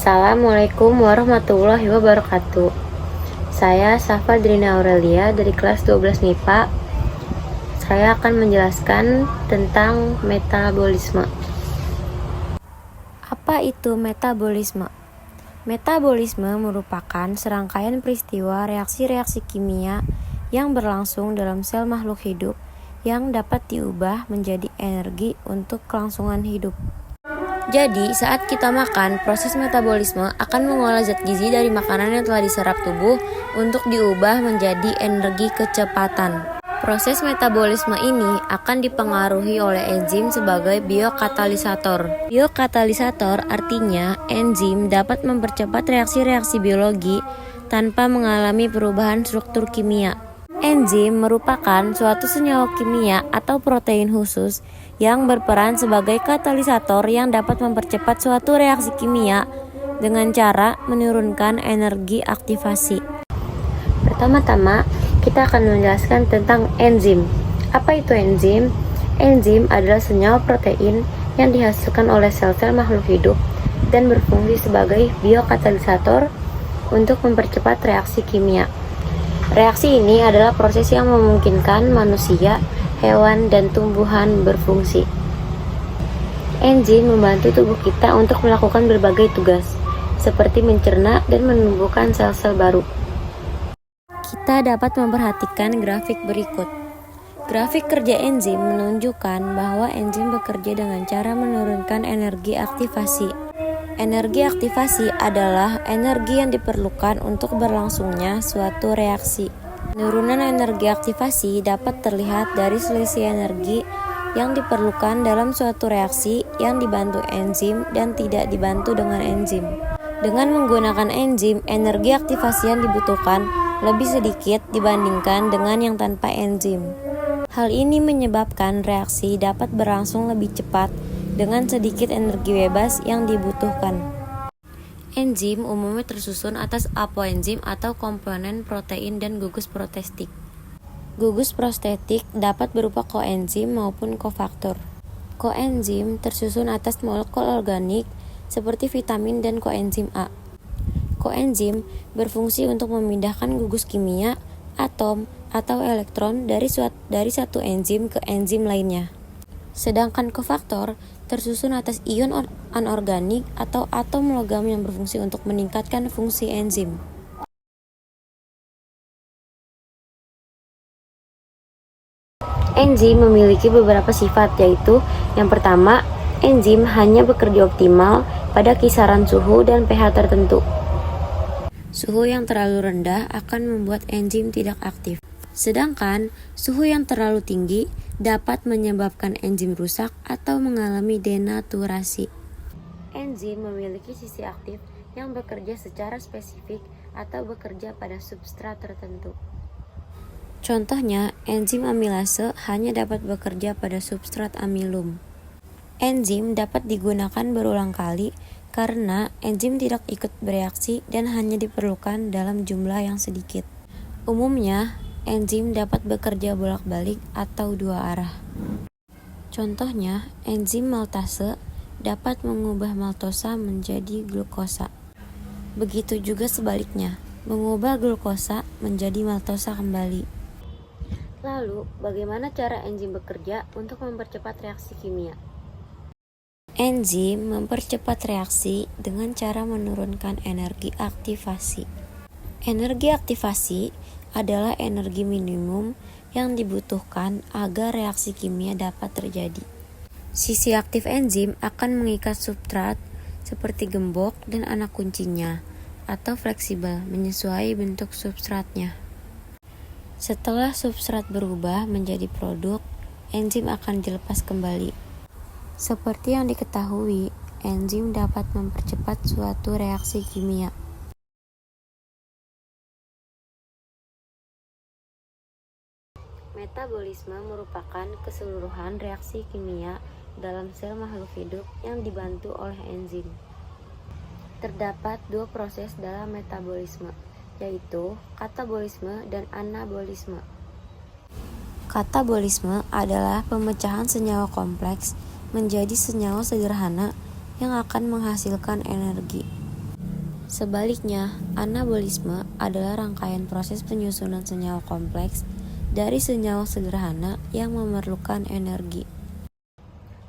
Assalamualaikum warahmatullahi wabarakatuh. Saya Safa Drina Aurelia dari kelas 12 MIPA. Saya akan menjelaskan tentang metabolisme. Apa itu metabolisme? Metabolisme merupakan serangkaian peristiwa reaksi-reaksi kimia yang berlangsung dalam sel makhluk hidup yang dapat diubah menjadi energi untuk kelangsungan hidup. Jadi, saat kita makan, proses metabolisme akan mengolah zat gizi dari makanan yang telah diserap tubuh untuk diubah menjadi energi kecepatan. Proses metabolisme ini akan dipengaruhi oleh enzim sebagai biokatalisator. Biokatalisator artinya enzim dapat mempercepat reaksi-reaksi biologi tanpa mengalami perubahan struktur kimia. Enzim merupakan suatu senyawa kimia atau protein khusus yang berperan sebagai katalisator yang dapat mempercepat suatu reaksi kimia dengan cara menurunkan energi aktivasi. Pertama-tama, kita akan menjelaskan tentang enzim. Apa itu enzim? Enzim adalah senyawa protein yang dihasilkan oleh sel-sel makhluk hidup dan berfungsi sebagai biokatalisator untuk mempercepat reaksi kimia. Reaksi ini adalah proses yang memungkinkan manusia, hewan, dan tumbuhan berfungsi. Enzim membantu tubuh kita untuk melakukan berbagai tugas, seperti mencerna dan menumbuhkan sel-sel baru. Kita dapat memperhatikan grafik berikut. Grafik kerja enzim menunjukkan bahwa enzim bekerja dengan cara menurunkan energi aktivasi. Energi aktivasi adalah energi yang diperlukan untuk berlangsungnya suatu reaksi. Penurunan energi aktivasi dapat terlihat dari selisih energi yang diperlukan dalam suatu reaksi yang dibantu enzim dan tidak dibantu dengan enzim. Dengan menggunakan enzim, energi aktivasi yang dibutuhkan lebih sedikit dibandingkan dengan yang tanpa enzim. Hal ini menyebabkan reaksi dapat berlangsung lebih cepat dengan sedikit energi bebas yang dibutuhkan. Enzim umumnya tersusun atas apoenzim atau komponen protein dan gugus prostetik. Gugus prostetik dapat berupa koenzim maupun kofaktor. Koenzim tersusun atas molekul organik seperti vitamin dan koenzim A. Koenzim berfungsi untuk memindahkan gugus kimia, atom, atau elektron dari satu enzim ke enzim lainnya. Sedangkan kofaktor tersusun atas ion anorganik atau atom logam yang berfungsi untuk meningkatkan fungsi enzim. Enzim memiliki beberapa sifat, yaitu yang pertama, enzim hanya bekerja optimal pada kisaran suhu dan pH tertentu. Suhu yang terlalu rendah akan membuat enzim tidak aktif. Sedangkan suhu yang terlalu tinggi dapat menyebabkan enzim rusak atau mengalami denaturasi. Enzim memiliki sisi aktif yang bekerja secara spesifik atau bekerja pada substrat tertentu. Contohnya, enzim amilase hanya dapat bekerja pada substrat amilum. Enzim dapat digunakan berulang kali karena enzim tidak ikut bereaksi dan hanya diperlukan dalam jumlah yang sedikit. Umumnya, enzim dapat bekerja bolak-balik atau dua arah. Contohnya, enzim maltase dapat mengubah maltosa menjadi glukosa. Begitu juga sebaliknya, mengubah glukosa menjadi maltosa kembali. Lalu, bagaimana cara enzim bekerja untuk mempercepat reaksi kimia? Enzim mempercepat reaksi dengan cara menurunkan energi aktivasi. Energi aktivasi adalah energi minimum yang dibutuhkan agar reaksi kimia dapat terjadi. Sisi aktif enzim akan mengikat substrat seperti gembok dan anak kuncinya, atau fleksibel menyesuaikan bentuk substratnya. Setelah substrat berubah menjadi produk, enzim akan dilepas kembali. Seperti yang diketahui, enzim dapat mempercepat suatu reaksi kimia. Metabolisme merupakan keseluruhan reaksi kimia dalam sel makhluk hidup yang dibantu oleh enzim. Terdapat dua proses dalam metabolisme, yaitu katabolisme dan anabolisme. Katabolisme adalah pemecahan senyawa kompleks menjadi senyawa sederhana yang akan menghasilkan energi. Sebaliknya, anabolisme adalah rangkaian proses penyusunan senyawa kompleks dari senyawa sederhana yang memerlukan energi.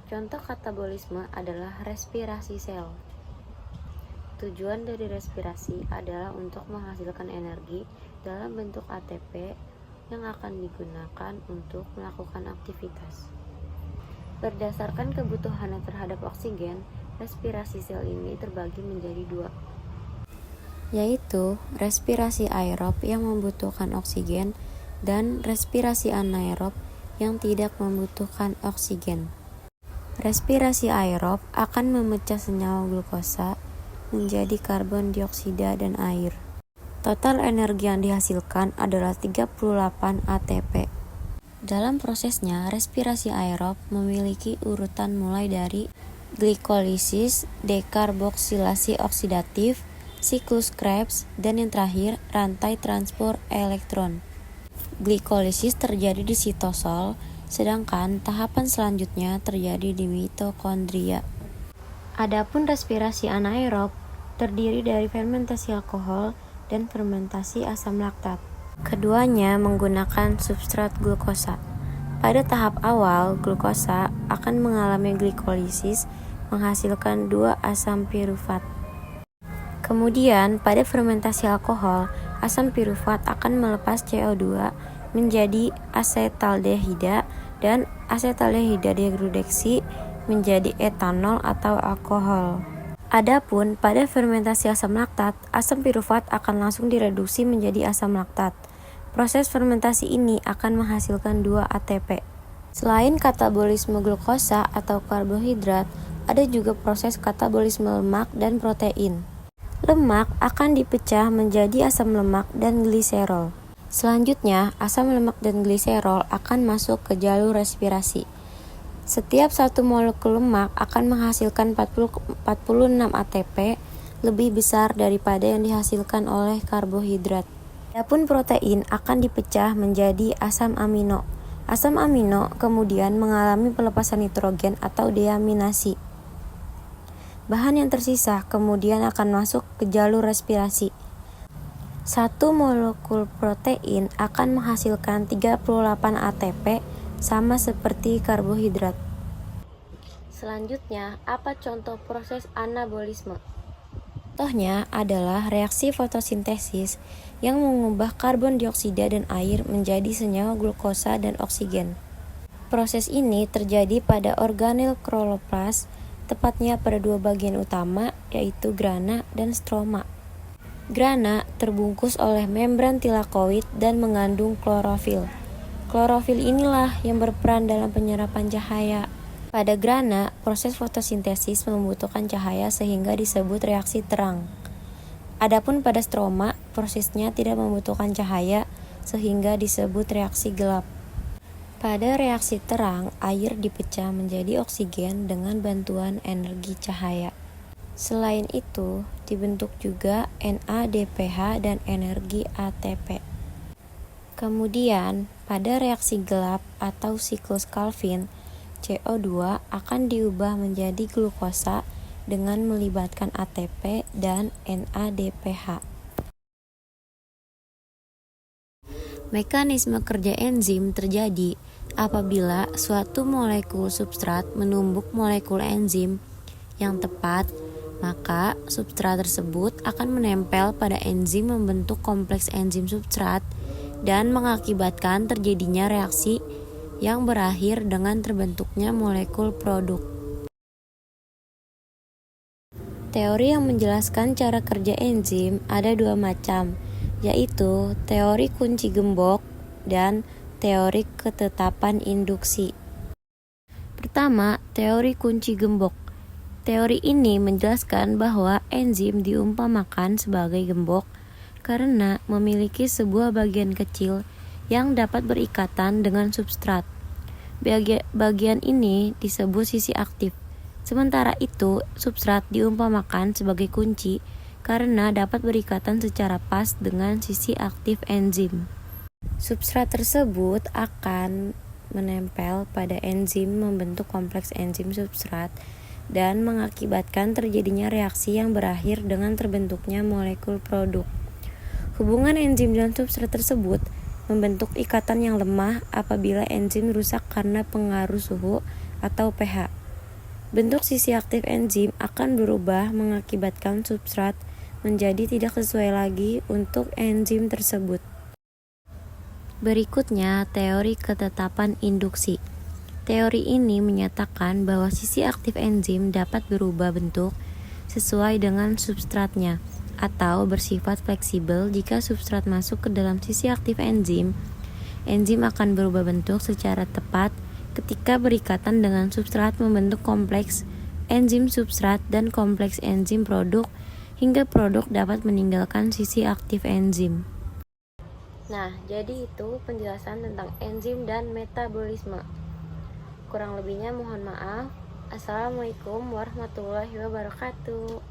Contoh katabolisme adalah respirasi sel. Tujuan dari respirasi adalah untuk menghasilkan energi dalam bentuk ATP yang akan digunakan untuk melakukan aktivitas. Berdasarkan kebutuhannya terhadap oksigen, respirasi sel ini terbagi menjadi dua, yaitu respirasi aerob yang membutuhkan oksigen dan respirasi anaerob yang tidak membutuhkan oksigen. Respirasi aerob akan memecah senyawa glukosa menjadi karbon dioksida dan air. Total energi yang dihasilkan adalah 38 ATP. Dalam prosesnya, respirasi aerob memiliki urutan mulai dari glikolisis, dekarboksilasi oksidatif, siklus Krebs, dan yang terakhir, rantai transport elektron. Glikolisis terjadi di sitosol, sedangkan tahapan selanjutnya terjadi di mitokondria. Adapun respirasi anaerob terdiri dari fermentasi alkohol dan fermentasi asam laktat. Keduanya menggunakan substrat glukosa. Pada tahap awal, glukosa akan mengalami glikolisis menghasilkan 2 asam pirufat. Kemudian, pada fermentasi alkohol, asam pirufat akan melepas CO2 menjadi asetaldehida dan asetaldehida degradasi menjadi etanol atau alkohol. Adapun pada fermentasi asam laktat, asam pirufat akan langsung direduksi menjadi asam laktat. Proses fermentasi ini akan menghasilkan 2 ATP. Selain katabolisme glukosa atau karbohidrat, ada juga proses katabolisme lemak dan protein. Lemak akan dipecah menjadi asam lemak dan gliserol. Selanjutnya, asam lemak dan gliserol akan masuk ke jalur respirasi. Setiap satu molekul lemak akan menghasilkan 46 ATP, lebih besar daripada yang dihasilkan oleh karbohidrat. Adapun protein akan dipecah menjadi asam amino. Asam amino kemudian mengalami pelepasan nitrogen atau deaminasi. Bahan yang tersisa kemudian akan masuk ke jalur respirasi. Satu molekul protein akan menghasilkan 38 ATP, sama seperti karbohidrat. Selanjutnya, apa contoh proses anabolisme? Contohnya adalah reaksi fotosintesis yang mengubah karbon dioksida dan air menjadi senyawa glukosa dan oksigen. Proses ini terjadi pada organel kloroplas, tepatnya pada 2 bagian utama, yaitu grana dan stroma. Grana terbungkus oleh membran tilakoid dan mengandung klorofil. Klorofil inilah yang berperan dalam penyerapan cahaya. Pada grana, proses fotosintesis membutuhkan cahaya sehingga disebut reaksi terang. Adapun pada stroma, prosesnya tidak membutuhkan cahaya sehingga disebut reaksi gelap. Pada reaksi terang, air dipecah menjadi oksigen dengan bantuan energi cahaya. Selain itu, dibentuk juga NADPH dan energi ATP. Kemudian, pada reaksi gelap atau siklus Calvin, CO2 akan diubah menjadi glukosa dengan melibatkan ATP dan NADPH. Mekanisme kerja enzim terjadi apabila suatu molekul substrat menumbuk molekul enzim yang tepat, maka substrat tersebut akan menempel pada enzim membentuk kompleks enzim substrat dan mengakibatkan terjadinya reaksi yang berakhir dengan terbentuknya molekul produk. Teori yang menjelaskan cara kerja enzim ada 2 macam, yaitu teori kunci gembok dan teori ketetapan induksi. Pertama, teori kunci gembok. Teori ini menjelaskan bahwa enzim diumpamakan sebagai gembok karena memiliki sebuah bagian kecil yang dapat berikatan dengan substrat. Bagian ini disebut sisi aktif. Sementara itu, substrat diumpamakan sebagai kunci karena dapat berikatan secara pas dengan sisi aktif enzim. Substrat tersebut akan menempel pada enzim membentuk kompleks enzim substrat dan mengakibatkan terjadinya reaksi yang berakhir dengan terbentuknya molekul produk. Hubungan enzim dan substrat tersebut membentuk ikatan yang lemah apabila enzim rusak karena pengaruh suhu atau pH. Bentuk sisi aktif enzim akan berubah mengakibatkan substrat menjadi tidak sesuai lagi untuk enzim tersebut. Berikutnya, teori ketetapan induksi. Teori ini menyatakan bahwa sisi aktif enzim dapat berubah bentuk sesuai dengan substratnya atau bersifat fleksibel. Jika substrat masuk ke dalam sisi aktif enzim, enzim akan berubah bentuk secara tepat ketika berikatan dengan substrat membentuk kompleks enzim substrat dan kompleks enzim produk hingga produk dapat meninggalkan sisi aktif enzim. Nah, jadi itu penjelasan tentang enzim dan metabolisme. Kurang lebihnya mohon maaf. Assalamualaikum warahmatullahi wabarakatuh.